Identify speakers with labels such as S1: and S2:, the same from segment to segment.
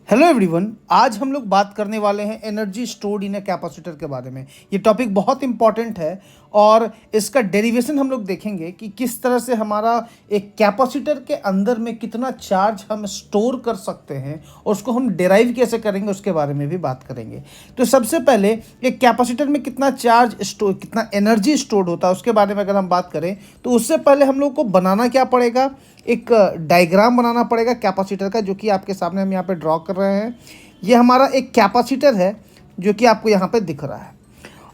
S1: Hello everyone, आज हम लोग बात करने वाले हैं energy stored in a capacitor के बारे में। ये टॉपिक बहुत इंपॉर्टेंट है और इसका डेरिवेशन हम लोग देखेंगे कि किस तरह से हमारा एक कैपेसिटर के अंदर में कितना चार्ज हम स्टोर कर सकते हैं और उसको हम डिराइव कैसे करेंगे उसके बारे में भी बात करेंगे। तो सबसे पहले एक कैपेसिटर में कितना चार्ज स्टोर, कितना एनर्जी स्टोर्ड होता है उसके बारे में अगर हम बात करें तो उससे पहले हम लोग को बनाना क्या पड़ेगा, एक डायग्राम बनाना पड़ेगा कैपेसिटर का, जो कि आपके सामने हम यहाँ पे ड्रॉ कर रहे हैं। ये हमारा एक कैपेसिटर है जो कि आपको यहाँ पे दिख रहा है।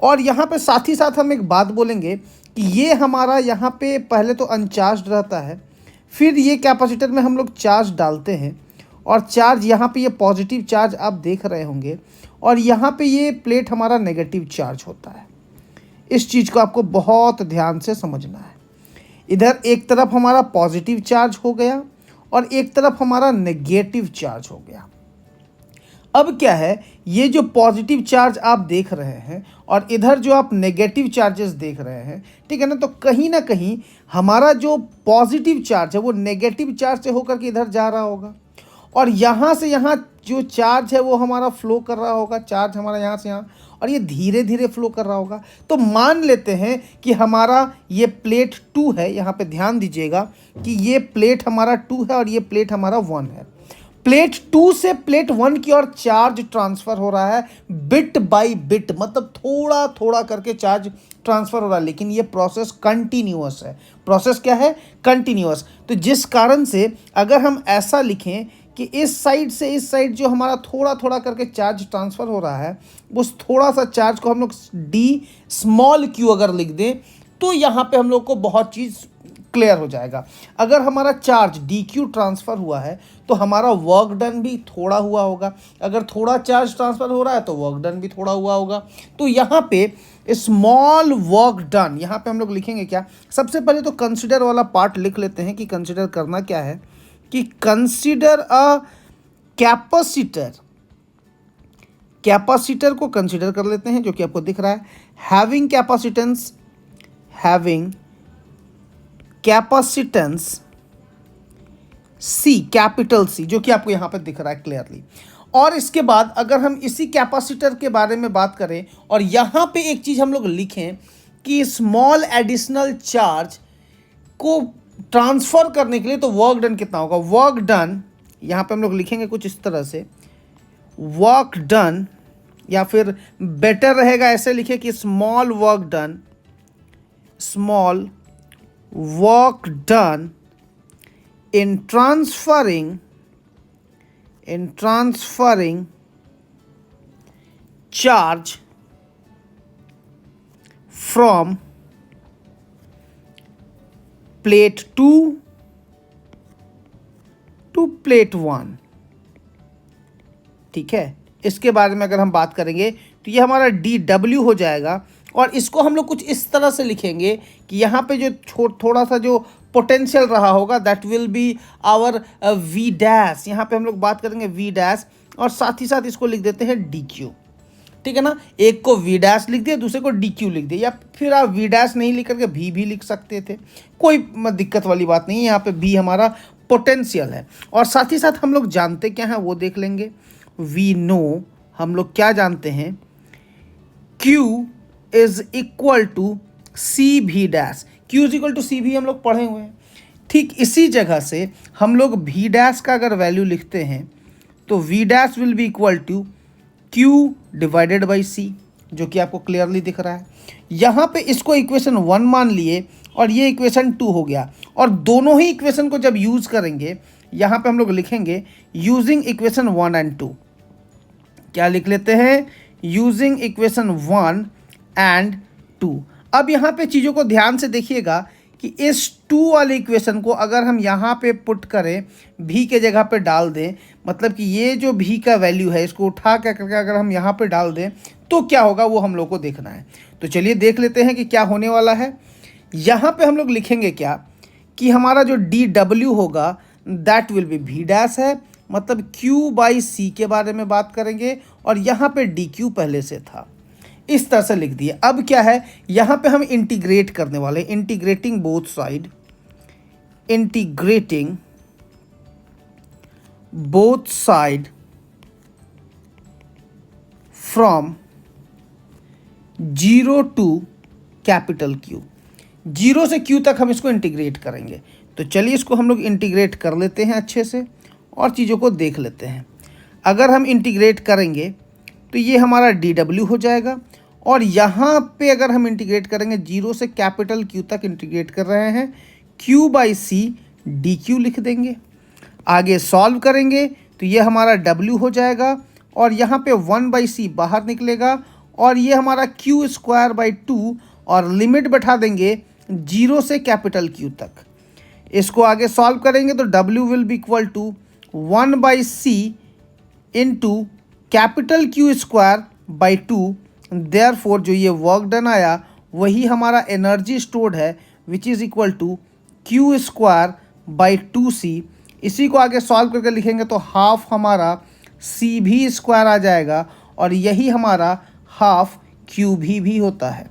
S1: और यहाँ पे साथ ही साथ हम एक बात बोलेंगे कि ये हमारा यहाँ पे पहले तो अनचार्ज रहता है, फिर ये कैपेसिटर में हम लोग चार्ज डालते हैं और चार्ज यहाँ पे ये पॉजिटिव चार्ज आप देख रहे होंगे और यहाँ पे ये प्लेट हमारा नेगेटिव चार्ज होता है। इस चीज़ को आपको बहुत ध्यान से समझना है। इधर एक तरफ हमारा पॉजिटिव चार्ज हो गया और एक तरफ हमारा नेगेटिव चार्ज हो गया। अब क्या है, ये जो पॉजिटिव चार्ज आप देख रहे हैं और इधर जो आप नेगेटिव चार्जेस देख रहे हैं, ठीक है ना, तो कहीं ना कहीं हमारा जो पॉजिटिव चार्ज है वो नेगेटिव चार्ज से होकर के इधर जा रहा होगा और यहाँ से यहाँ जो चार्ज है वो हमारा फ्लो कर रहा होगा, चार्ज हमारा यहाँ से यहाँ, और ये धीरे धीरे फ्लो कर रहा होगा। तो मान लेते हैं कि हमारा ये प्लेट 2 है, यहाँ पे ध्यान दीजिएगा कि ये प्लेट हमारा 2 है और ये प्लेट हमारा 1 है। प्लेट 2 से प्लेट 1 की ओर चार्ज ट्रांसफ़र हो रहा है बिट बाय बिट, मतलब थोड़ा थोड़ा करके चार्ज ट्रांसफ़र हो रहा है, लेकिन ये प्रोसेस कंटिन्यूअस है। प्रोसेस क्या है? कंटिन्यूअस। तो जिस कारण से अगर हम ऐसा लिखें कि इस साइड से इस साइड जो हमारा थोड़ा थोड़ा करके चार्ज ट्रांसफ़र हो रहा है, उस थोड़ा सा चार्ज को हम लोग डी स्मॉल क्यू अगर लिख दें तो यहाँ पे हम लोग को बहुत चीज़ क्लियर हो जाएगा। अगर हमारा चार्ज डी क्यू ट्रांसफ़र हुआ है तो हमारा वर्क डन भी थोड़ा हुआ होगा। अगर थोड़ा चार्ज ट्रांसफ़र हो रहा है तो वर्क डन भी थोड़ा हुआ होगा। तो यहाँ पे स्मॉल वर्क डन, यहाँ पे हम लोग लिखेंगे क्या? सबसे पहले तो कंसिडर वाला पार्ट लिख लेते हैं कि कंसिडर करना क्या है, कि कंसिडर अ कैपेसिटर। कैपेसिटर को कंसिडर कर लेते हैं जो कि आपको दिख रहा है, having capacitance, having capacitance C, capital C, जो कि आपको यहाँ पे दिख रहा है क्लियरली। और इसके बाद अगर हम इसी कैपेसिटर के बारे में बात करें और यहाँ पे एक चीज़ हम लोग लिखें कि स्मॉल एडिशनल चार्ज को ट्रांसफ़र करने के लिए तो वर्क डन कितना होगा? वर्क डन यहाँ पे हम लोग लिखेंगे कुछ इस तरह से, वर्क डन, या फिर बेटर रहेगा ऐसे लिखे कि small work done, small work done in transferring charge from plate 2 to plate 1। ठीक है, इसके बारे में अगर हम बात करेंगे तो ये हमारा DW हो जाएगा और इसको हम लोग कुछ इस तरह से लिखेंगे कि यहाँ पे जो थोड़ा सा जो पोटेंशियल रहा होगा that will be our V dash. यहाँ पे हम लोग बात करेंगे V डैश और साथ ही साथ इसको लिख देते हैं DQ। ठीक है ना, एक को V डैश लिख दिया, दूसरे को DQ लिख दिया, या फिर आप V डैश नहीं लिख करके V भी लिख सकते थे, कोई दिक्कत वाली बात नहीं है। यहाँ पे V हमारा पोटेंशियल है और साथ ही साथ हम लोग जानते क्या है वो देख लेंगे। वी नो, हम लोग क्या जानते हैं, Q is equal to C भी dash. Q is equal to C भी हम लोग पढ़े हुए हैं। ठीक इसी जगह से हम लोग V डैश का अगर वैल्यू लिखते हैं तो V dash will be equal to Q divided by C, जो कि आपको क्लियरली दिख रहा है। यहाँ पे इसको इक्वेशन 1 मान लिए और ये इक्वेशन 2 हो गया और दोनों ही इक्वेशन को जब यूज़ करेंगे यहाँ पे हम लोग लिखेंगे यूजिंग इक्वेशन 1 एंड 2। क्या लिख लेते हैं? Using equation 1 and 2। अब यहाँ पे चीज़ों को ध्यान से देखिएगा कि इस 2 वाले इक्वेशन को अगर हम यहाँ पे पुट करें, भी के जगह पे डाल दें, मतलब कि ये जो भी का वैल्यू है इसको उठा करके अगर हम यहाँ पे डाल दें तो क्या होगा वो हम लोग को देखना है। तो चलिए देख लेते हैं कि क्या होने वाला है। यहाँ पे हम लोग लिखेंगे क्या कि हमारा जो DW होगा that will B V dash है, मतलब Q बाई C के बारे में बात करेंगे और यहाँ पे DQ पहले से था, इस तरह से लिख दिए। अब क्या है, यहाँ पे हम इंटीग्रेट करने वाले, integrating both side, integrating both side from 0 to capital Q। 0 से Q तक हम इसको इंटीग्रेट करेंगे। तो चलिए इसको हम लोग इंटीग्रेट कर लेते हैं अच्छे से और चीज़ों को देख लेते हैं। अगर हम इंटीग्रेट करेंगे तो ये हमारा dw हो जाएगा, और यहाँ पे अगर हम इंटीग्रेट करेंगे 0 से कैपिटल Q तक इंटीग्रेट कर रहे हैं, Q/c dq लिख देंगे। आगे सॉल्व करेंगे तो ये हमारा w हो जाएगा, और यहाँ पे 1/c बाहर निकलेगा, और ये हमारा Q²/2, और लिमिट बैठा देंगे 0 से कैपिटल Q तक। इसको आगे सॉल्व करेंगे तो w will be equal to 1/c into capital Q²/2। Therefore जो ये वर्क डन आया वही हमारा एनर्जी स्टोर्ड है, which is equal to Q²/2c। इसी को आगे सॉल्व करके लिखेंगे तो हाफ हमारा CV² आ जाएगा, और यही हमारा हाफ QV भी होता है।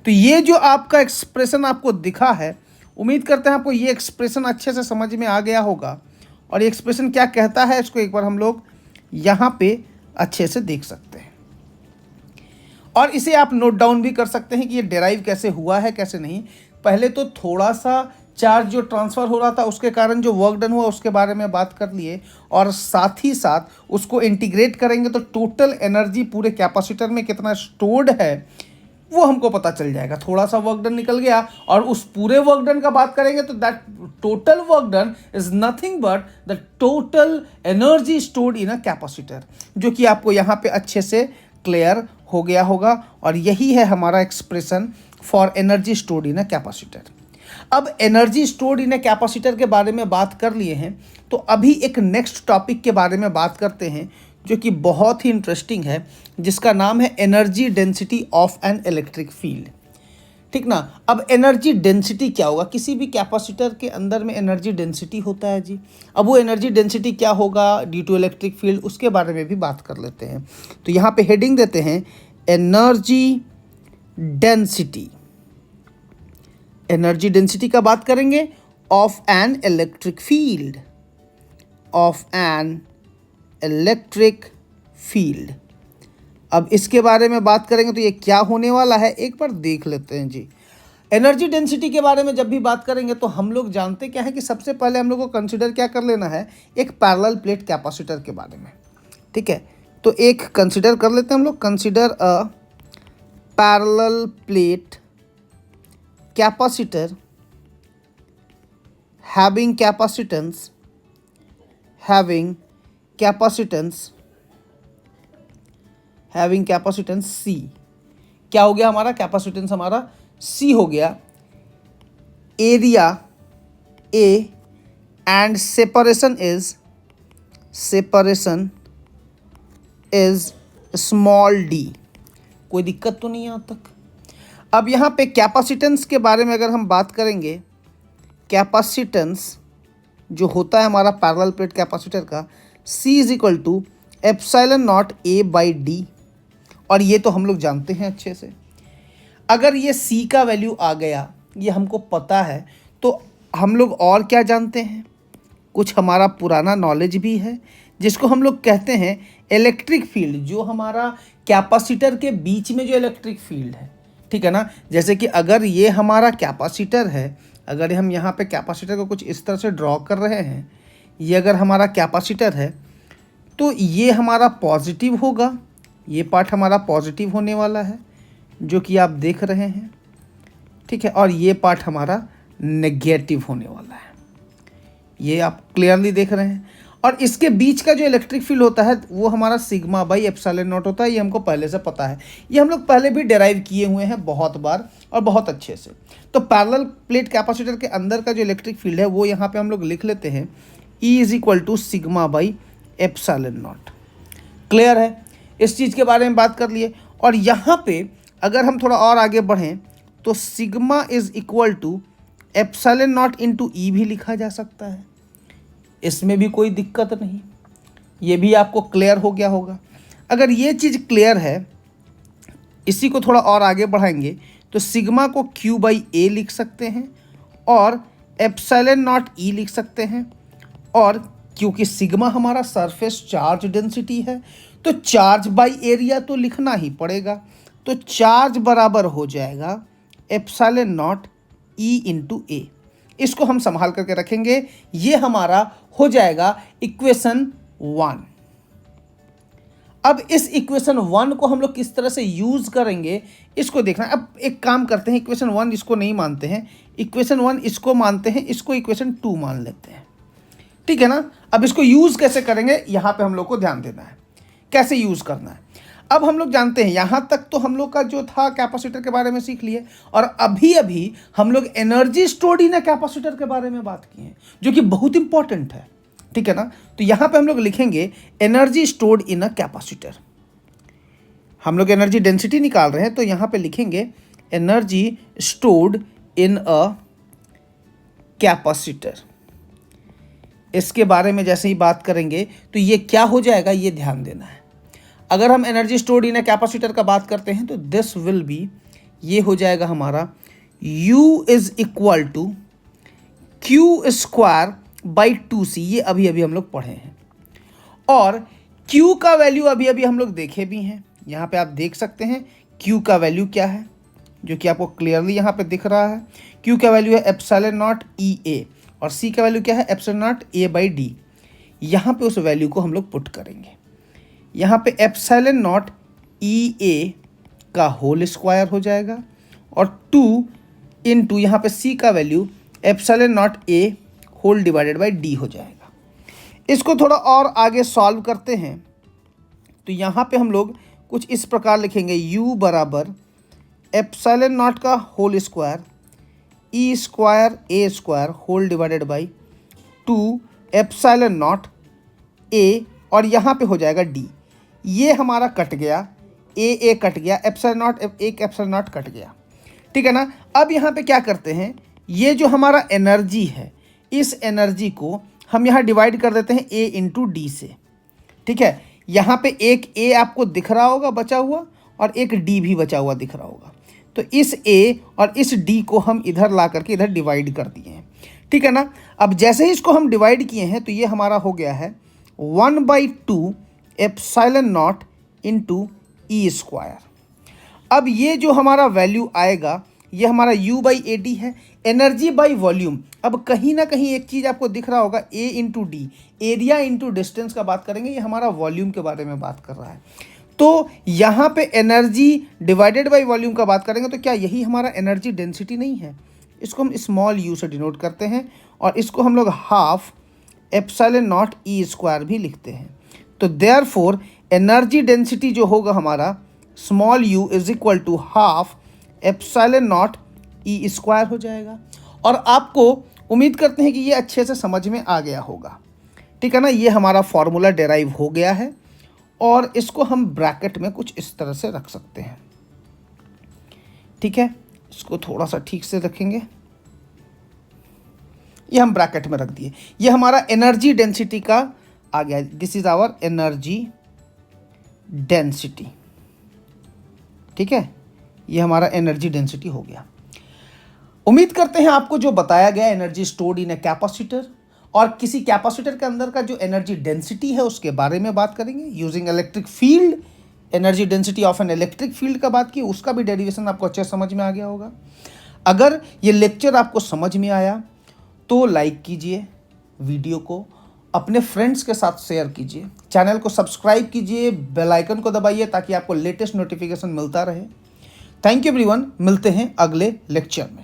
S1: तो ये जो आपका एक्सप्रेशन आपको दिखा है, उम्मीद करते हैं आपको ये एक्सप्रेशन अच्छे से समझ में आ गया होगा। और ये एक्सप्रेशन क्या कहता है इसको एक बार हम लोग यहाँ पे अच्छे से देख सकते हैं, और इसे आप नोट डाउन भी कर सकते हैं कि ये डेराइव कैसे हुआ है कैसे नहीं। पहले तो थोड़ा सा चार्ज जो ट्रांसफ़र हो रहा था उसके कारण जो वर्क डन हुआ उसके बारे में बात कर लिए, और साथ ही साथ उसको इंटीग्रेट करेंगे तो टोटल एनर्जी पूरे कैपेसिटर में कितना स्टोर्ड है वो हमको पता चल जाएगा। थोड़ा सा वर्क डन निकल गया, और उस पूरे वर्क डन का बात करेंगे तो that total work done is nothing but the total energy stored in a capacitor, जो कि आपको यहाँ पे अच्छे से क्लियर हो गया होगा। और यही है हमारा expression for energy stored in a capacitor. अब energy stored in a capacitor के बारे में बात कर लिए हैं, तो अभी एक नेक्स्ट टॉपिक के बारे में बात करते हैं जो कि बहुत ही इंटरेस्टिंग है, जिसका नाम है energy density of an electric field. ठीक ना। अब एनर्जी डेंसिटी क्या होगा, किसी भी कैपेसिटर के अंदर में एनर्जी डेंसिटी होता है जी। अब वो एनर्जी डेंसिटी क्या होगा ड्यू टू इलेक्ट्रिक फील्ड, उसके बारे में भी बात कर लेते हैं। तो यहाँ पे हेडिंग देते हैं एनर्जी डेंसिटी। एनर्जी डेंसिटी का बात करेंगे of an electric field, of an electric field. अब इसके बारे में बात करेंगे तो ये क्या होने वाला है एक बार देख लेते हैं जी। एनर्जी डेंसिटी के बारे में जब भी बात करेंगे तो हम लोग जानते क्या है कि सबसे पहले हम लोग को कंसिडर क्या कर लेना है, एक पैरेलल प्लेट कैपेसिटर के बारे में। ठीक है, तो एक कंसिडर कर लेते हैं हम लोग, consider a parallel plate capacitor having capacitance C। क्या हो गया हमारा कैपेसिटेंस, हमारा C हो गया। Area A and separation is small d। कोई दिक्कत तो नहीं है यहाँ तक। अब यहाँ पे कैपेसिटेंस के बारे में अगर हम बात करेंगे, कैपेसिटेंस जो होता है हमारा पैरेलल प्लेट कैपेसिटर का, C is equal to ε0A/d, और ये तो हम लोग जानते हैं अच्छे से। अगर ये C का वैल्यू आ गया, ये हमको पता है, तो हम लोग और क्या जानते हैं, कुछ हमारा पुराना नॉलेज भी है जिसको हम लोग कहते हैं इलेक्ट्रिक फील्ड, जो हमारा कैपेसिटर के बीच में जो इलेक्ट्रिक फील्ड है। ठीक है ना। जैसे कि अगर ये हमारा कैपेसिटर है, अगर हम यहाँ पे कैपेसिटर को कुछ इस तरह से ड्रॉ कर रहे हैं, ये अगर हमारा कैपेसिटर है तो ये हमारा पॉजिटिव होगा, ये पार्ट हमारा पॉजिटिव होने वाला है जो कि आप देख रहे हैं। ठीक है, और ये पार्ट हमारा नेगेटिव होने वाला है, ये आप क्लियरली देख रहे हैं। और इसके बीच का जो इलेक्ट्रिक फील्ड होता है वो हमारा σ/ε0 होता है, ये हमको पहले से पता है, ये हम लोग पहले भी डेराइव किए हुए हैं बहुत बार और बहुत अच्छे से। तो पैरेलल प्लेट कैपेसिटर के अंदर का जो इलेक्ट्रिक फील्ड है वो यहाँ पे हम लोग लिख लेते हैं E is equal to σ/ε0। Clear है, इस चीज़ के बारे में बात कर लिए। और यहाँ पे अगर हम थोड़ा और आगे बढ़ें तो sigma is equal to ε0 into E भी लिखा जा सकता है, इसमें भी कोई दिक्कत नहीं, ये भी आपको क्लियर हो गया होगा। अगर ये चीज़ क्लियर है, इसी को थोड़ा और आगे बढ़ाएंगे तो सिग्मा को Q/A लिख सकते हैं और ε0 E लिख सकते हैं, और क्योंकि सिग्मा हमारा सरफेस चार्ज डेंसिटी है, तो चार्ज बाई एरिया तो लिखना ही पड़ेगा। तो चार्ज बराबर हो जाएगा एप्सिलॉन नॉट ई इंटू ए। इसको हम संभाल करके रखेंगे। ये हमारा हो जाएगा इक्वेशन 1। अब इस इक्वेशन 1 को हम लोग किस तरह से यूज करेंगे इसको देखना। अब एक काम करते हैं, इक्वेशन 1 इसको नहीं मानते हैं, इक्वेशन 1 इसको मानते हैं, इसको इक्वेशन 2 मान लेते हैं, ठीक है ना। अब इसको यूज कैसे करेंगे यहां पे हम लोग को ध्यान देना है, कैसे यूज करना है। अब हम लोग जानते हैं यहां तक तो हम लोग का जो था कैपेसिटर के बारे में सीख लिए, और अभी अभी हम लोग energy stored in a capacitor के बारे में बात की है, जो कि बहुत इंपॉर्टेंट है, ठीक है ना। तो यहां पे हम लोग लिखेंगे energy stored in a capacitor. हम लोग एनर्जी डेंसिटी निकाल रहे हैं, तो यहां पे लिखेंगे energy stored in a capacitor. इसके बारे में जैसे ही बात करेंगे तो ये क्या हो जाएगा ये ध्यान देना है। अगर हम energy stored in a capacitor का बात करते हैं तो दिस विल बी, ये हो जाएगा हमारा U is equal to Q square by 2C। ये अभी अभी हम लोग पढ़े हैं, और Q का वैल्यू अभी अभी हम लोग देखे भी हैं। यहाँ पे आप देख सकते हैं Q का वैल्यू क्या है, जो कि आपको क्लियरली यहाँ पे दिख रहा है। Q का वैल्यू है एप्सिलॉन नॉट ई ए, और C का वैल्यू क्या है epsilon naught A by D. यहाँ पे उस वैल्यू को हम लोग पुट करेंगे। यहाँ पे एप्सिलॉन नॉट ई ए का होल स्क्वायर हो जाएगा, और 2 इंटू यहाँ पे C का value epsilon naught A whole divided by D हो जाएगा। इसको थोड़ा और आगे सॉल्व करते हैं तो यहाँ पे हम लोग कुछ इस प्रकार लिखेंगे, U बराबर एप्सिलॉन नॉट का whole square E square A square whole divided by 2 epsilon naught A, और यहाँ पे हो जाएगा डी। ये हमारा कट गया, ए कट गया, एप्सिलॉन नॉट एक एप्सिलॉन नॉट कट गया, ठीक है ना। अब यहाँ पे क्या करते हैं, ये जो हमारा एनर्जी है इस एनर्जी को हम यहाँ डिवाइड कर देते हैं ए इंटू डी से, ठीक है। यहाँ पे एक ए आपको दिख रहा होगा बचा हुआ, और एक डी भी बचा हुआ दिख रहा होगा। तो इस ए और इस डी को हम इधर ला करके इधर डिवाइड कर दिए हैं, ठीक है ना। अब जैसे ही इसको हम डिवाइड किए हैं तो ये हमारा हो गया है 1/2 epsilon not into E square. अब ये जो हमारा वैल्यू आएगा ये हमारा U बाई ए डी है, एनर्जी बाई वॉल्यूम। अब कहीं ना कहीं एक चीज़ आपको दिख रहा होगा A into D, area into distance का बात करेंगे, ये हमारा वॉल्यूम के बारे में बात कर रहा है। तो यहाँ पे एनर्जी डिवाइडेड बाई वॉल्यूम का बात करेंगे तो क्या यही हमारा एनर्जी डेंसिटी नहीं है। इसको हम स्मॉल u से डिनोट करते हैं, और इसको हम लोग half epsilon naught E square भी लिखते हैं। तो देयरफॉर एनर्जी डेंसिटी जो होगा हमारा small u is equal to half epsilon naught E square हो जाएगा। और आपको उम्मीद करते हैं कि ये अच्छे से समझ में आ गया होगा, ठीक है ना। ये हमारा फॉर्मूला डेराइव हो गया है, और इसको हम ब्रैकेट में कुछ इस तरह से रख सकते हैं, ठीक है। इसको थोड़ा सा ठीक से रखेंगे, ये हम ब्रैकेट में रख दिए। ये हमारा एनर्जी डेंसिटी का आ गया, this is our energy density, ठीक है। ये हमारा एनर्जी डेंसिटी हो गया। उम्मीद करते हैं आपको जो बताया गया energy stored in a capacitor, और किसी कैपेसिटर के अंदर का जो एनर्जी डेंसिटी है उसके बारे में बात करेंगे using electric field. Energy density of an electric field का बात की, उसका भी डेरिवेशन आपको अच्छे समझ में आ गया होगा। अगर ये लेक्चर आपको समझ में आया तो लाइक कीजिए, वीडियो को अपने फ्रेंड्स के साथ शेयर कीजिए, चैनल को सब्सक्राइब कीजिए, बेल आइकन को दबाइए ताकि आपको लेटेस्ट नोटिफिकेशन मिलता रहे। थैंक यू एवरीवन, मिलते हैं अगले लेक्चर में।